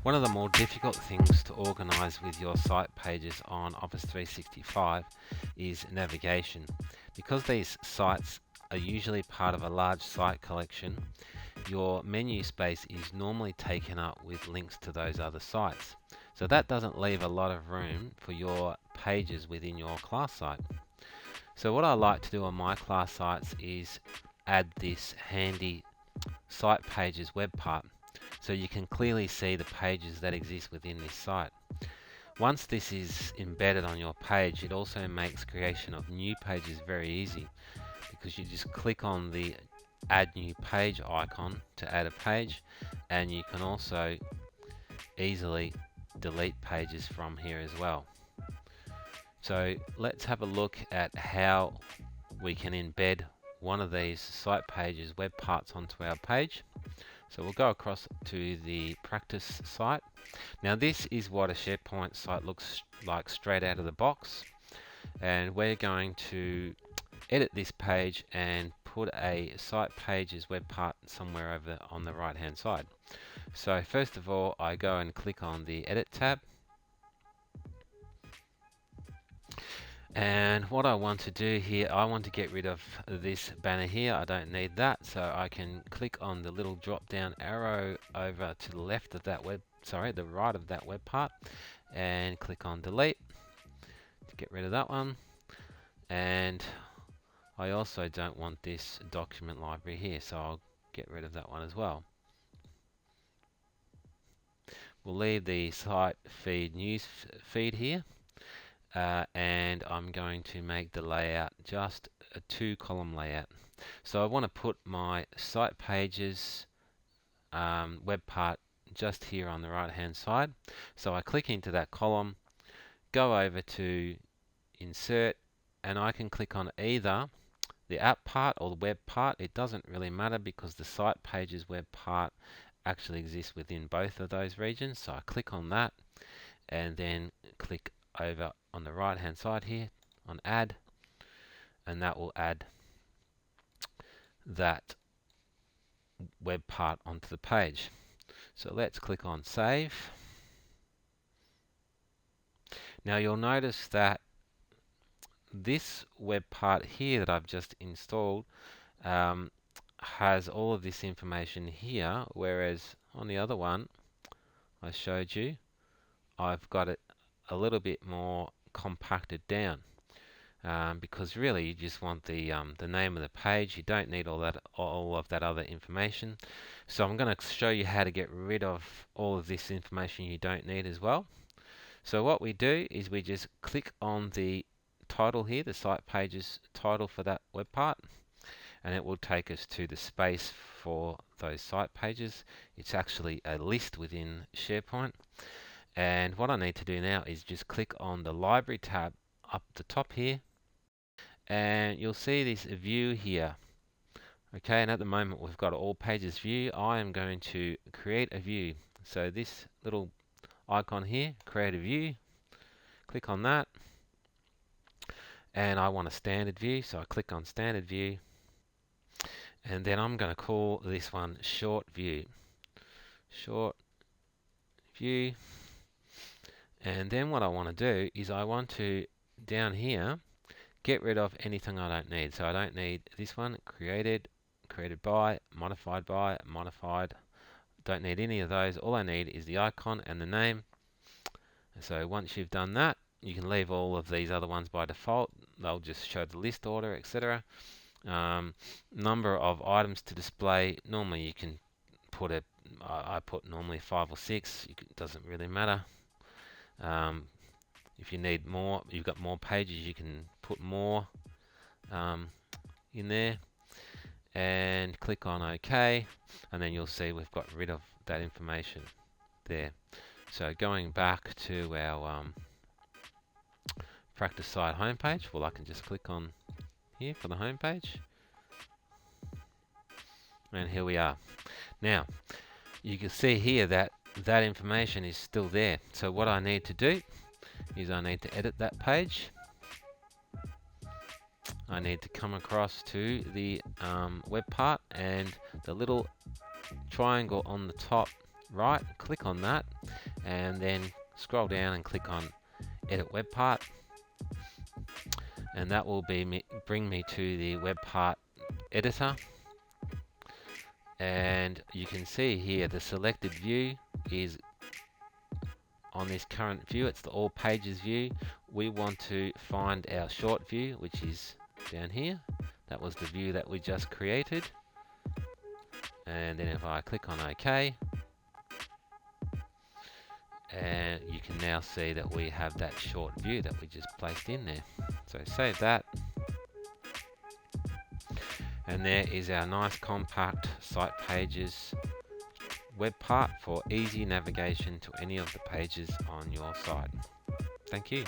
One of the more difficult things to organize with your site pages on Office 365 is navigation. Because these sites are usually part of a large site collection, your menu space is normally taken up with links to those other sites. So that doesn't leave a lot of room for your pages within your class site. So what I like to do on my class sites is add this handy site pages web part, so you can clearly see the pages that exist within this site. Once this is embedded on your page, it also makes creation of new pages very easy, because you just click on the add new page icon to add a page, and you can also easily delete pages from here as well. So let's have a look at how we can embed one of these site pages web parts onto our page. So we'll go across to the practice site. Now this is what a SharePoint site looks like straight out of the box, and we're going to edit this page and put a site pages web part somewhere over on the right hand side. So first of all, I go and click on the edit tab, and what I want to do here, I want to get rid of this banner here. I don't need that, so I can click on the little drop down arrow over to the left of that the right of that web part, and click on delete to get rid of that one. And I also don't want this document library here, so I'll get rid of that one as well. We'll leave the site feed news feed here. And I'm going to make the layout just a 2-column layout. So I want to put my site pages web part just here on the right hand side. So I click into that column, go over to insert, and I can click on either the app part or the web part. It doesn't really matter because the site pages web part actually exists within both of those regions. So I click on that and then click over on the right hand side here on add, and that will add that web part onto the page. So let's click on save. Now you'll notice that this web part here that I've just installed has all of this information here, whereas on the other one I showed you, I've got it a little bit more compacted down, because really you just want the name of the page. You don't need all of that other information. So I'm going to show you how to get rid of all of this information you don't need as well. So what we do is we just click on the title here, the site pages title for that web part, and it will take us to the space for those site pages. It's actually a list within SharePoint. And what I need to do now is just click on the library tab up the top here, and you'll see this view here. Okay, and at the moment we've got all pages view. I am going to create a view. So this little icon here, create a view, click on that, and I want a standard view, so I click on standard view, and then I'm going to call this one short view. Short view. And then what I want to do is I want to, down here, get rid of anything I don't need. So I don't need this one, created by, modified. Don't need any of those. All I need is the icon and the name. So once you've done that, you can leave all of these other ones by default. They'll just show the list order, etc. Number of items to display. Normally you can put I put normally 5 or 6. It doesn't really matter. If you need more, you've got more pages, you can put more in there, and click on OK, and then you'll see we've got rid of that information there. So going back to our practice site homepage, well, I can just click on here for the homepage, and here we are. Now you can see here that that information is still there. So what I need to do is I need to edit that page. I need to come across to the web part, and the little triangle on the top right, click on that, and then scroll down and click on Edit Web Part, and that will bring me to the Web Part editor. And you can see here the selected view is on this current view. It's the all pages view. We want to find our short view, which is down here. That was the view that we just created. And then if I click on OK, and you can now see that we have that short view that we just placed in there. So save that. And there is our nice compact site pages web part for easy navigation to any of the pages on your site. Thank you.